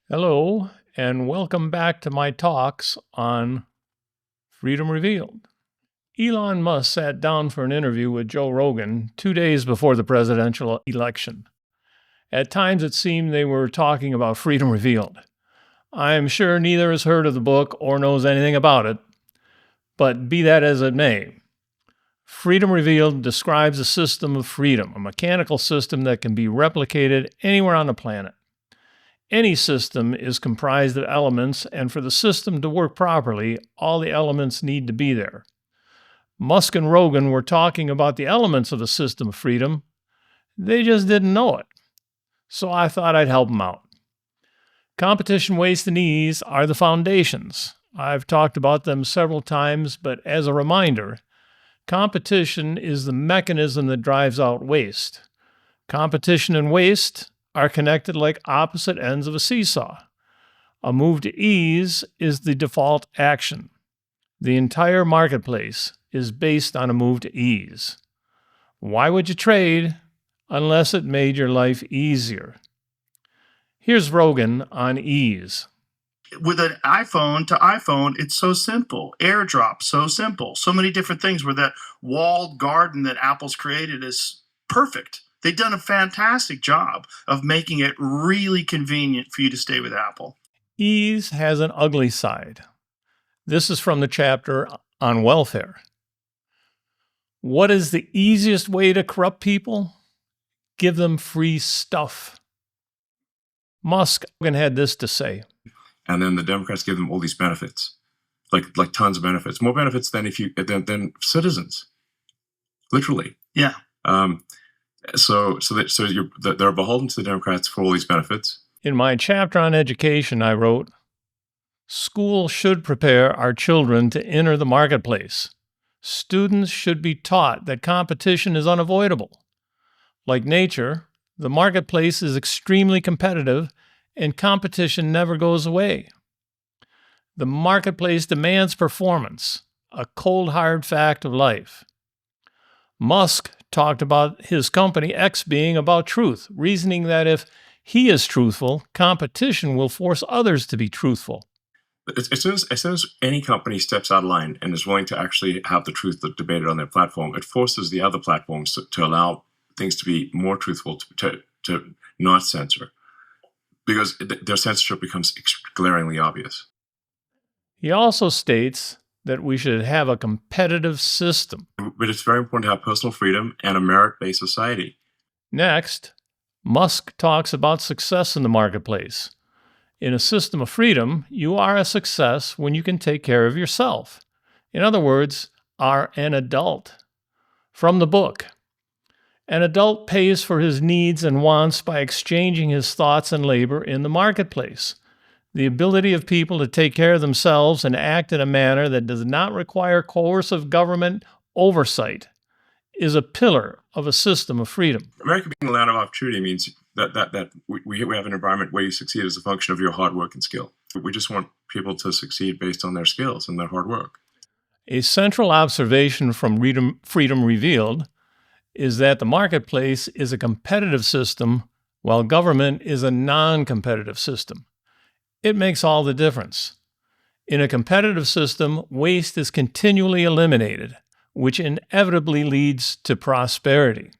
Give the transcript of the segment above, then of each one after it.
Hello, and welcome back to my talks on Freedom Revealed. Elon Musk sat down for an interview with Joe Rogan 2 days before the presidential election. At times it seemed they were talking about Freedom Revealed. I am sure neither has heard of the book or knows anything about it, but be that as it may, Freedom Revealed describes a system of freedom, a mechanical system that can be replicated anywhere on the planet. Any system is comprised of elements, and for the system to work properly, all the elements need to be there. Musk and Rogan were talking about the elements of the system of freedom. They just didn't know it. So I thought I'd help them out. Competition, waste, and ease are the foundations. I've talked about them several times, but as a reminder, competition is the mechanism that drives out waste. Competition and waste are connected like opposite ends of a seesaw. A move to ease is the default action. The entire marketplace is based on a move to ease. Why would you trade unless it made your life easier? Here's Rogan on ease. With an iPhone to iPhone, it's so simple. AirDrop, so simple. So many different things where that walled garden that Apple's created is perfect. They've done a fantastic job of making it really convenient for you to stay with Apple. Ease has an ugly side. This is from the chapter on welfare. What is the easiest way to corrupt people? Give them free stuff. Musk had this to say. And then the Democrats give them all these benefits, like tons of benefits, more benefits than than citizens, literally. Yeah. They're beholden to the Democrats for all these benefits. In my chapter on education, I wrote, "School should prepare our children to enter the marketplace. Students should be taught that competition is unavoidable. Like nature, the marketplace is extremely competitive, and competition never goes away. The marketplace demands performance, a cold, hard fact of life." Musk talked about his company X being about truth, reasoning that if he is truthful, competition will force others to be truthful. As soon as any company steps out of line and is willing to actually have the truth debated on their platform, it forces the other platforms to allow things to be more truthful, to not censor, because their censorship becomes glaringly obvious. He also states that we should have a competitive system. But it's very important to have personal freedom and a merit-based society. Next, Musk talks about success in the marketplace. In a system of freedom, you are a success when you can take care of yourself. In other words, are an adult. From the book, an adult pays for his needs and wants by exchanging his thoughts and labor in the marketplace. The ability of people to take care of themselves and act in a manner that does not require coercive government oversight is a pillar of a system of freedom. America being a land of opportunity means that we have an environment where you succeed as a function of your hard work and skill. We just want people to succeed based on their skills and their hard work. A central observation from Freedom Revealed is that the marketplace is a competitive system while government is a non-competitive system. It makes all the difference. In a competitive system, waste is continually eliminated, which inevitably leads to prosperity.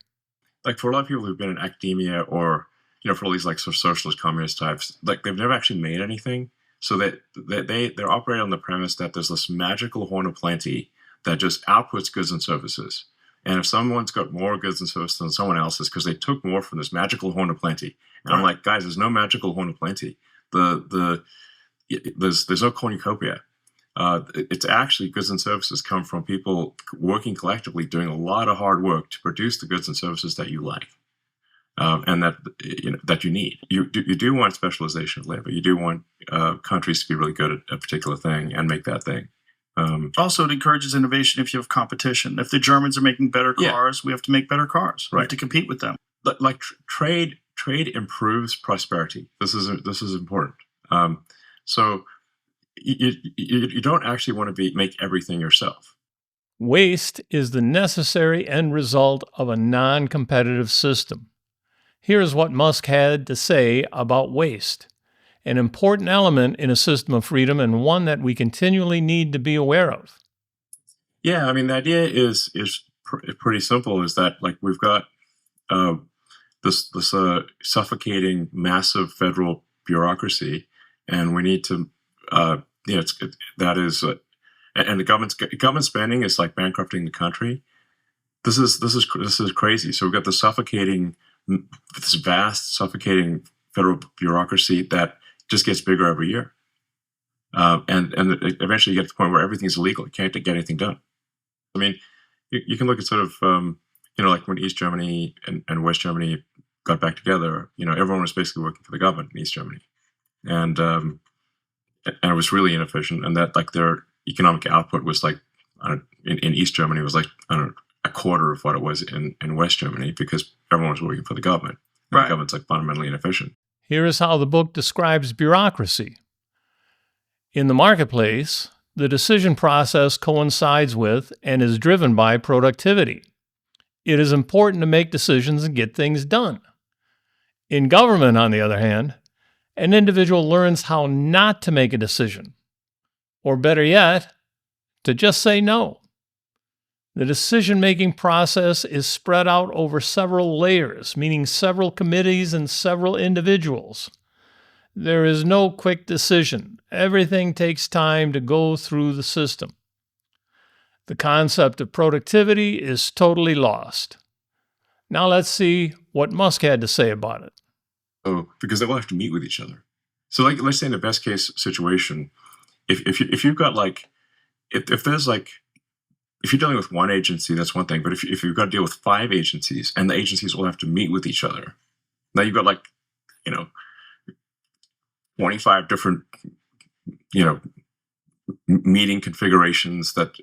Like for a lot of people who've been in academia or, for all these like sort of socialist communist types, like they've never actually made anything. So they're operating on the premise that there's this magical horn of plenty that just outputs goods and services. And if someone's got more goods and services than someone else, it's because they took more from this magical horn of plenty. And I'm like, guys, there's no magical horn of plenty. There's no cornucopia. It's actually goods and services come from people working collectively, doing a lot of hard work to produce the goods and services that you like, and that you need. You do want specialization of labor. You do want countries to be really good at a particular thing and make that thing. Also, it encourages innovation if you have competition. If the Germans are making better cars, we have to make better cars. We have to compete with them. Like trade improves prosperity. This is important. So you don't actually want to make everything yourself. Waste is the necessary end result of a non-competitive system. Here's what Musk had to say about waste. an important element in a system of freedom and one that we continually need to be aware of. Yeah, I mean, the idea is pretty simple. Is that like we've got uh, this suffocating, massive federal bureaucracy, and we need to, that is, and the government spending is like bankrupting the country. This is crazy. So we've got this vast, suffocating federal bureaucracy that just gets bigger every year, and eventually you get to the point where everything's illegal. You can't get anything done. I mean, you can look at sort of, like when East Germany and West Germany got back together, everyone was basically working for the government in East Germany. And it was really inefficient. And that like their economic output was like, in East Germany was like, a quarter of what it was in West Germany because everyone was working for the government. And Right. The government's like fundamentally inefficient. Here is how the book describes bureaucracy. In the marketplace, the decision process coincides with and is driven by productivity. It is important to make decisions and get things done. In government, on the other hand, an individual learns how not to make a decision, or better yet, to just say no. The decision-making process is spread out over several layers, meaning several committees and several individuals. There is no quick decision. Everything takes time to go through the system. The concept of productivity is totally lost. Now let's see what Musk had to say about it. So because they will have to meet with each other. So like, let's say in the best case situation, if you've got like, if there's like, if you're dealing with one agency, that's one thing. But if you've got to deal with 5 agencies and the agencies will have to meet with each other, now you've got like, 25 different, meeting configurations that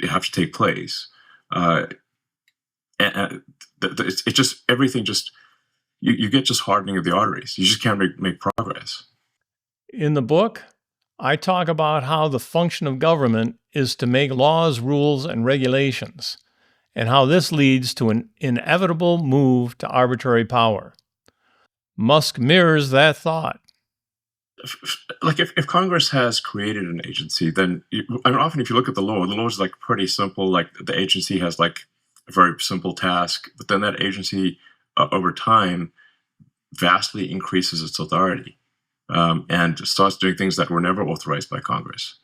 have to take place. And it's just, everything just, you get just hardening of the arteries. You just can't make progress. In the book, I talk about how the function of government is to make laws, rules, and regulations, and how this leads to an inevitable move to arbitrary power. Musk mirrors that thought. Like if Congress has created an agency, then often if you look at the law is like pretty simple. Like the agency has like a very simple task, but then that agency over time vastly increases its authority and starts doing things that were never authorized by Congress.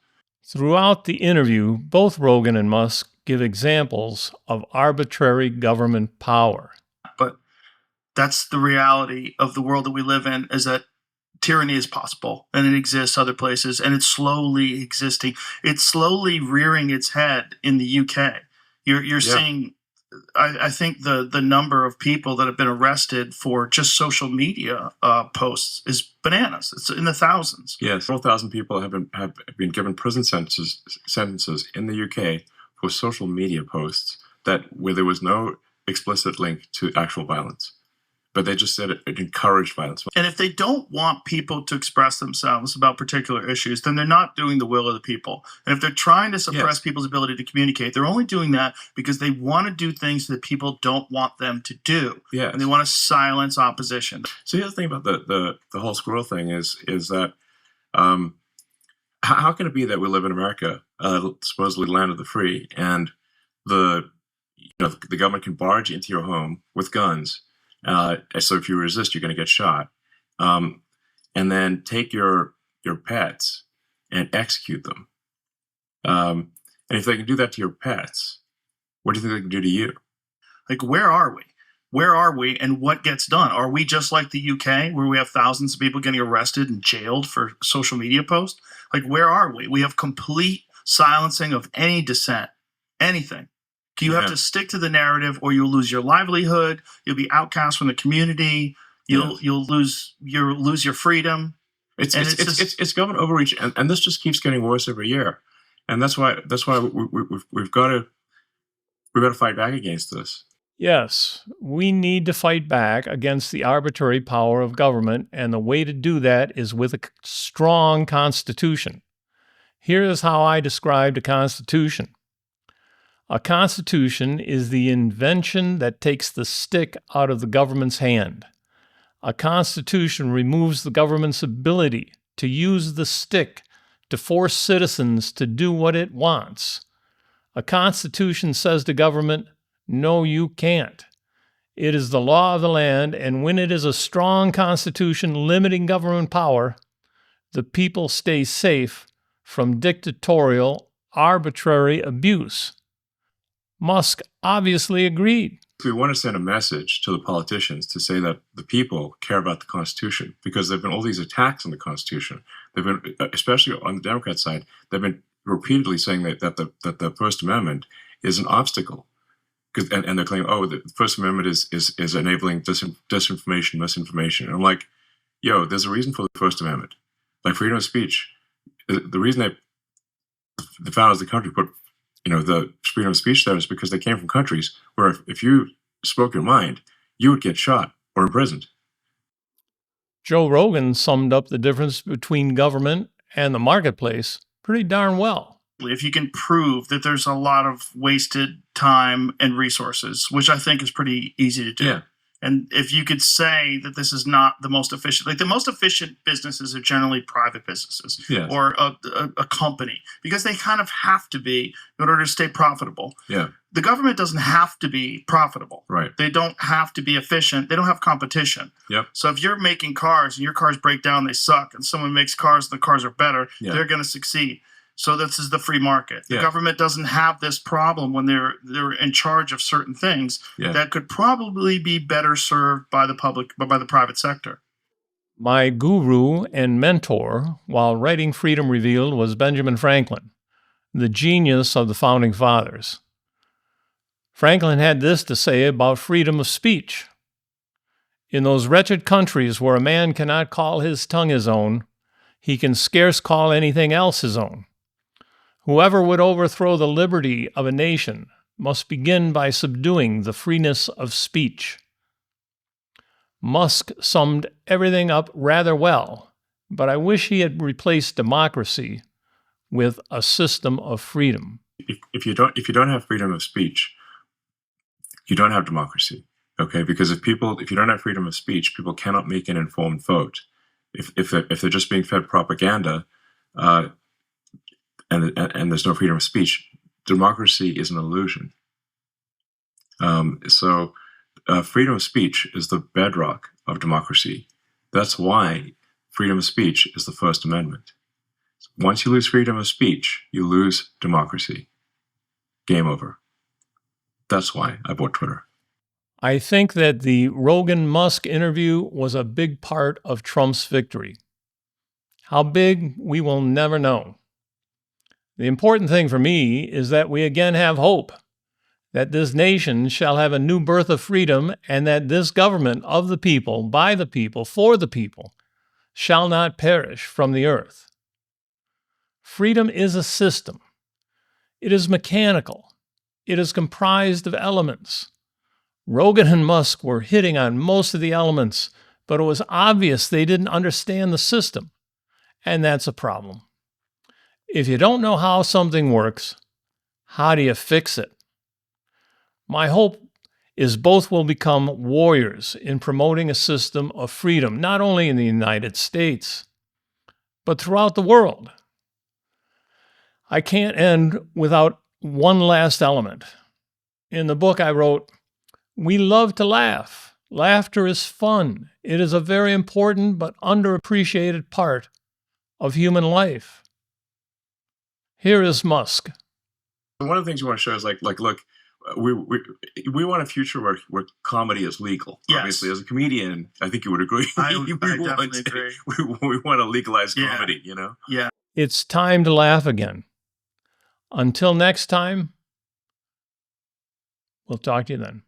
Throughout the interview, both Rogan and Musk give examples of arbitrary government power. But that's the reality of the world that we live in, is that tyranny is possible and it exists other places, and it's slowly existing. It's slowly rearing its head in the UK. You're seeing, I think the number of people that have been arrested for just social media posts is bananas. It's in the thousands. Yes, 4,000 people have been given prison sentences in the UK for social media posts where there was no explicit link to actual violence. But they just said it encouraged violence. And if they don't want people to express themselves about particular issues, then they're not doing the will of the people. And if they're trying to suppress people's ability to communicate, they're only doing that because they want to do things that people don't want them to do. Yes. And they want to silence opposition. So the other thing about the whole squirrel thing is that how can it be that we live in America, supposedly land of the free, and the government can barge into your home with guns? So if you resist, you're going to get shot. And then take your pets and execute them. And if they can do that to your pets, what do you think they can do to you? Like, where are we? Where are we, and what gets done? Are we just like the UK, where we have thousands of people getting arrested and jailed for social media posts? Like, where are we? We have complete silencing of any dissent, anything. You have to stick to the narrative, or you'll lose your livelihood. You'll be outcast from the community. You'll lose your freedom. It's government overreach, and this just keeps getting worse every year, and that's why we've got to fight back against this. Yes, we need to fight back against the arbitrary power of government, and the way to do that is with a strong constitution. Here is how I described a constitution. A constitution is the invention that takes the stick out of the government's hand. A constitution removes the government's ability to use the stick to force citizens to do what it wants. A constitution says to government, no, you can't. It is the law of the land, and when it is a strong constitution limiting government power, the people stay safe from dictatorial, arbitrary abuse. Musk obviously agreed. We want to send a message to the politicians to say that the people care about the Constitution, because there have been all these attacks on the Constitution. They've been, especially on the Democrat side, they've been repeatedly saying that the First Amendment is an obstacle. And they're claiming, oh, the First Amendment is enabling disinformation, misinformation. And I'm like, yo, there's a reason for the First Amendment. Like freedom of speech. The reason that the founders of the country put the freedom of speech there is because they came from countries where if you spoke your mind, you would get shot or imprisoned. Joe Rogan summed up the difference between government and the marketplace pretty darn well. If you can prove that there's a lot of wasted time and resources, which I think is pretty easy to do. Yeah. And if you could say that this is not the most efficient, like the most efficient businesses are generally private businesses or a company, because they kind of have to be in order to stay profitable. Yeah. The government doesn't have to be profitable. Right. They don't have to be efficient. They don't have competition. Yep. So if you're making cars and your cars break down, they suck, and someone makes cars and the cars are better, they're going to succeed. So this is the free market. The government doesn't have this problem when they're in charge of certain things that could probably be better served by the public, but by the private sector. My guru and mentor while writing Freedom Revealed was Benjamin Franklin, the genius of the Founding Fathers. Franklin had this to say about freedom of speech. In those wretched countries where a man cannot call his tongue his own, he can scarce call anything else his own. Whoever would overthrow the liberty of a nation must begin by subduing the freeness of speech. Musk summed everything up rather well, but I wish he had replaced democracy with a system of freedom. If you don't have freedom of speech, you don't have democracy. Okay, because if you don't have freedom of speech, people cannot make an informed vote. If they're just being fed propaganda, and there's no freedom of speech, democracy is an illusion. So freedom of speech is the bedrock of democracy. That's why freedom of speech is the First Amendment. Once you lose freedom of speech, you lose democracy. Game over. That's why I bought Twitter. I think that the Rogan Musk interview was a big part of Trump's victory. How big, we will never know. The important thing for me is that we again have hope, that this nation shall have a new birth of freedom, and that this government of the people, by the people, for the people, shall not perish from the earth. Freedom is a system. It is mechanical. It is comprised of elements. Rogan and Musk were hitting on most of the elements, but it was obvious they didn't understand the system, and that's a problem. If you don't know how something works, how do you fix it? My hope is both will become warriors in promoting a system of freedom, not only in the United States, but throughout the world. I can't end without one last element. In the book I wrote, we love to laugh. Laughter is fun. It is a very important but underappreciated part of human life. Here is Musk. One of the things we want to show is like look, we want a future where comedy is legal. Yes. Obviously, as a comedian, I think you would agree. I definitely agree. We want to legalize comedy, Yeah. It's time to laugh again. Until next time, we'll talk to you then.